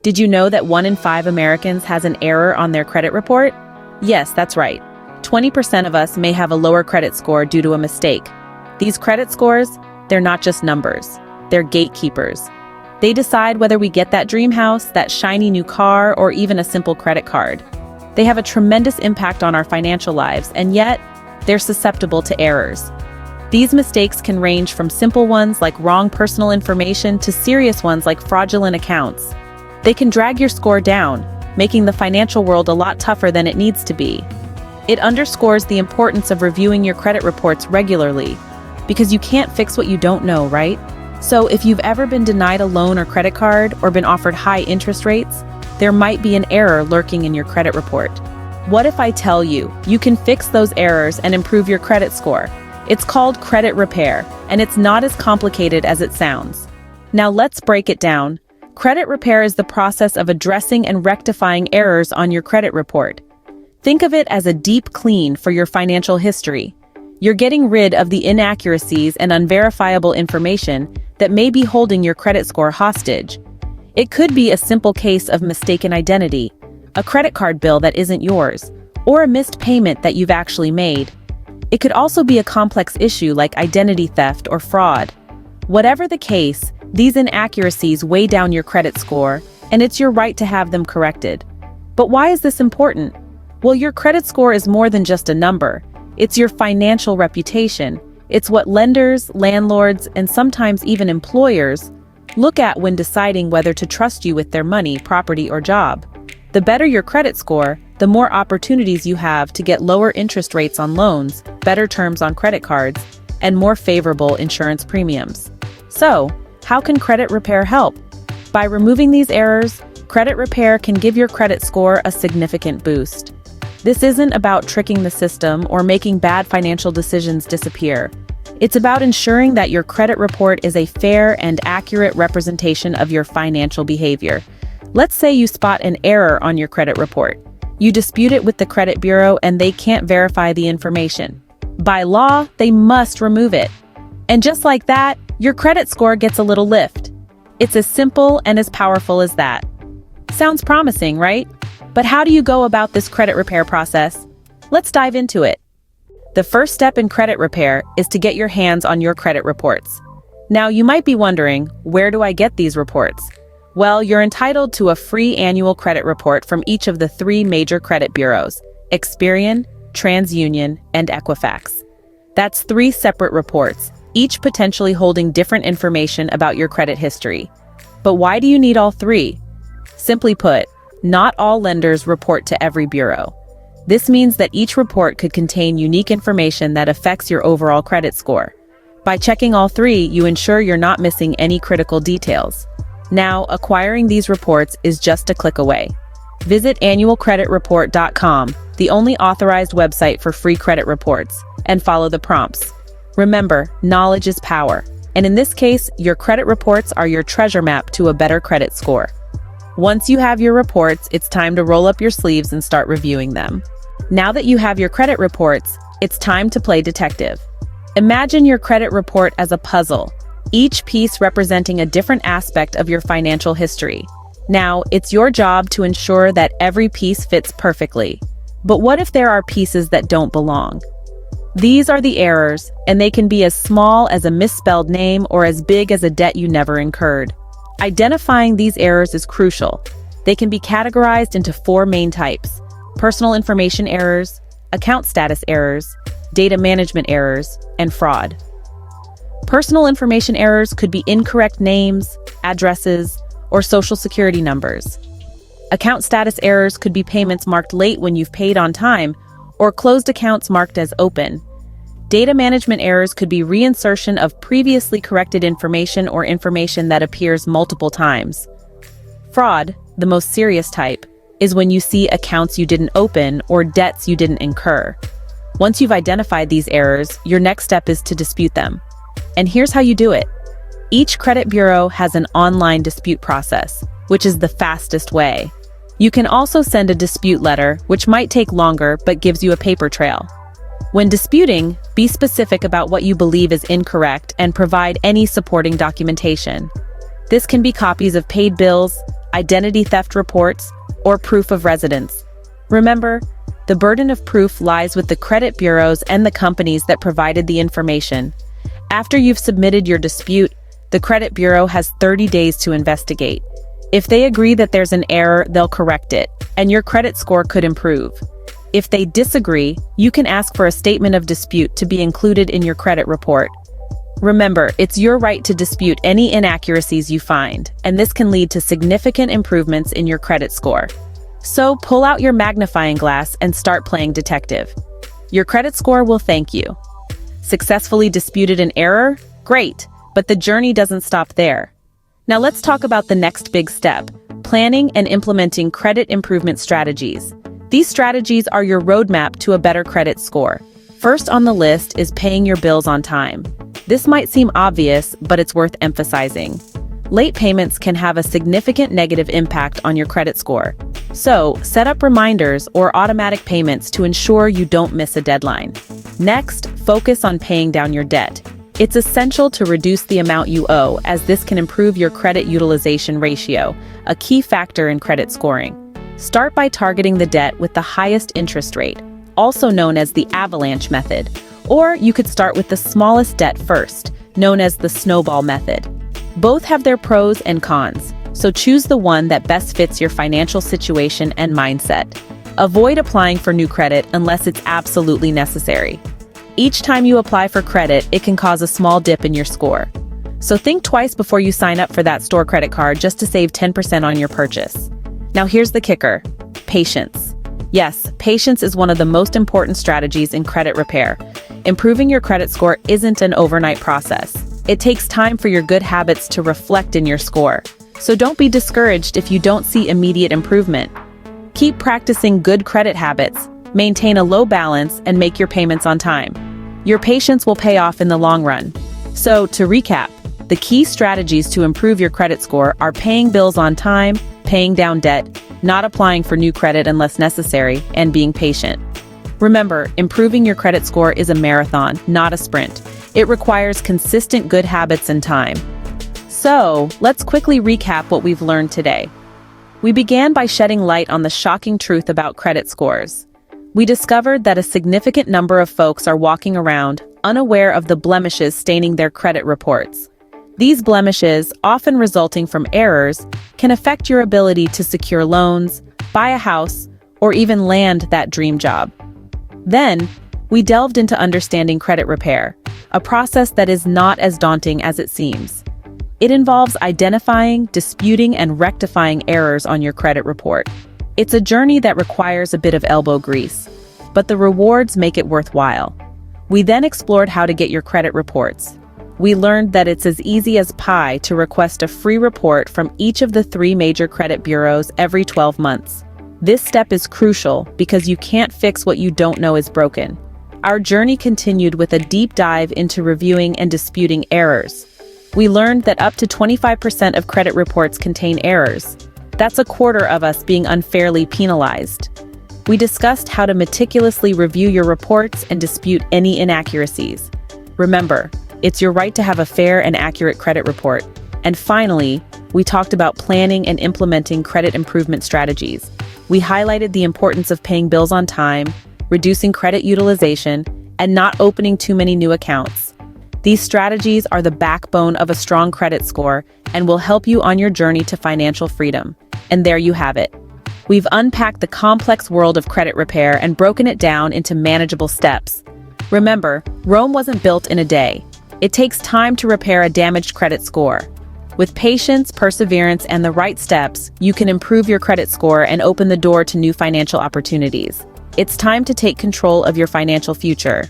Did you know that 1 in 5 Americans has an error on their credit report? Yes, that's right. 20% of us may have a lower credit score due to a mistake. These credit scores, they're not just numbers. They're gatekeepers. They decide whether we get that dream house, that shiny new car, or even a simple credit card. They have a tremendous impact on our financial lives, and yet, they're susceptible to errors. These mistakes can range from simple ones like wrong personal information to serious ones like fraudulent accounts. They can drag your score down, making the financial world a lot tougher than it needs to be. It underscores the importance of reviewing your credit reports regularly, because you can't fix what you don't know, right? So if you've ever been denied a loan or credit card or been offered high interest rates, there might be an error lurking in your credit report. What if I tell you, you can fix those errors and improve your credit score? It's called credit repair, and it's not as complicated as it sounds. Now let's break it down. Credit repair is the process of addressing and rectifying errors on your credit report. Think of it as a deep clean for your financial history. You're getting rid of the inaccuracies and unverifiable information that may be holding your credit score hostage. It could be a simple case of mistaken identity, a credit card bill that isn't yours, or a missed payment that you've actually made. It could also be a complex issue like identity theft or fraud. Whatever the case, these inaccuracies weigh down your credit score, and it's your right to have them corrected. But why is this important? Well, your credit score is more than just a number. It's your financial reputation. It's what lenders, landlords, and sometimes even employers look at when deciding whether to trust you with their money, property, or job. The better your credit score, the more opportunities you have to get lower interest rates on loans, better terms on credit cards, and more favorable insurance premiums. So, how can credit repair help? By removing these errors, credit repair can give your credit score a significant boost. This isn't about tricking the system or making bad financial decisions disappear. It's about ensuring that your credit report is a fair and accurate representation of your financial behavior. Let's say you spot an error on your credit report. You dispute it with the credit bureau and they can't verify the information. By law, they must remove it. And just like that, your credit score gets a little lift. It's as simple and as powerful as that. Sounds promising, right? But how do you go about this credit repair process? Let's dive into it. The first step in credit repair is to get your hands on your credit reports. Now, you might be wondering, where do I get these reports? Well, you're entitled to a free annual credit report from each of the 3 major credit bureaus, Experian, TransUnion, and Equifax. That's 3 separate reports, each potentially holding different information about your credit history. But why do you need all 3? Simply put, not all lenders report to every bureau. This means that each report could contain unique information that affects your overall credit score. By checking all 3, you ensure you're not missing any critical details. Now, acquiring these reports is just a click away. Visit annualcreditreport.com, the only authorized website for free credit reports, and follow the prompts. Remember, knowledge is power, and in this case, your credit reports are your treasure map to a better credit score. Once you have your reports, it's time to roll up your sleeves and start reviewing them. Now that you have your credit reports, it's time to play detective. Imagine your credit report as a puzzle, each piece representing a different aspect of your financial history. Now, it's your job to ensure that every piece fits perfectly. But what if there are pieces that don't belong? These are the errors, and they can be as small as a misspelled name or as big as a debt you never incurred. Identifying these errors is crucial. They can be categorized into 4 main types: personal information errors, account status errors, data management errors, and fraud. Personal information errors could be incorrect names, addresses, or social security numbers. Account status errors could be payments marked late when you've paid on time, or closed accounts marked as open. Data management errors could be reinsertion of previously corrected information or information that appears multiple times. Fraud, the most serious type, is when you see accounts you didn't open or debts you didn't incur. Once you've identified these errors, your next step is to dispute them. And here's how you do it. Each credit bureau has an online dispute process, which is the fastest way. You can also send a dispute letter, which might take longer but gives you a paper trail. When disputing, be specific about what you believe is incorrect and provide any supporting documentation. This can be copies of paid bills, identity theft reports, or proof of residence. Remember, the burden of proof lies with the credit bureaus and the companies that provided the information. After you've submitted your dispute, the credit bureau has 30 days to investigate. If they agree that there's an error, they'll correct it, and your credit score could improve. If they disagree, you can ask for a statement of dispute to be included in your credit report. Remember, it's your right to dispute any inaccuracies you find, and this can lead to significant improvements in your credit score. So pull out your magnifying glass and start playing detective. Your credit score will thank you. Successfully disputed an error? Great, but the journey doesn't stop there. Now let's talk about the next big step: planning and implementing credit improvement strategies. These strategies are your roadmap to a better credit score. First on the list is paying your bills on time. This might seem obvious, but it's worth emphasizing. Late payments can have a significant negative impact on your credit score. So, set up reminders or automatic payments to ensure you don't miss a deadline. Next, focus on paying down your debt. It's essential to reduce the amount you owe, as this can improve your credit utilization ratio, a key factor in credit scoring. Start by targeting the debt with the highest interest rate, also known as the avalanche method. Or you could start with the smallest debt first, known as the snowball method. Both have their pros and cons, so choose the one that best fits your financial situation and mindset. Avoid applying for new credit unless it's absolutely necessary. Each time you apply for credit, it can cause a small dip in your score. So think twice before you sign up for that store credit card just to save 10% on your purchase. Now here's the kicker: patience. Yes, patience is one of the most important strategies in credit repair. Improving your credit score isn't an overnight process. It takes time for your good habits to reflect in your score. So don't be discouraged if you don't see immediate improvement. Keep practicing good credit habits, maintain a low balance, and make your payments on time. Your patience will pay off in the long run. So, to recap, the key strategies to improve your credit score are paying bills on time, paying down debt, not applying for new credit unless necessary, and being patient. Remember, improving your credit score is a marathon, not a sprint. It requires consistent good habits and time. So, let's quickly recap what we've learned today. We began by shedding light on the shocking truth about credit scores. We discovered that a significant number of folks are walking around unaware of the blemishes staining their credit reports. These blemishes, often resulting from errors, can affect your ability to secure loans, buy a house, or even land that dream job. Then, we delved into understanding credit repair, a process that is not as daunting as it seems. It involves identifying, disputing, and rectifying errors on your credit report. It's a journey that requires a bit of elbow grease, but the rewards make it worthwhile. We then explored how to get your credit reports. We learned that it's as easy as pie to request a free report from each of the 3 major credit bureaus every 12 months. This step is crucial because you can't fix what you don't know is broken. Our journey continued with a deep dive into reviewing and disputing errors. We learned that up to 25% of credit reports contain errors. That's a quarter of us being unfairly penalized. We discussed how to meticulously review your reports and dispute any inaccuracies. Remember, it's your right to have a fair and accurate credit report. And finally, we talked about planning and implementing credit improvement strategies. We highlighted the importance of paying bills on time, reducing credit utilization, and not opening too many new accounts. These strategies are the backbone of a strong credit score and will help you on your journey to financial freedom. And there you have it. We've unpacked the complex world of credit repair and broken it down into manageable steps. Remember, Rome wasn't built in a day. It takes time to repair a damaged credit score. With patience, perseverance, and the right steps, you can improve your credit score and open the door to new financial opportunities. It's time to take control of your financial future.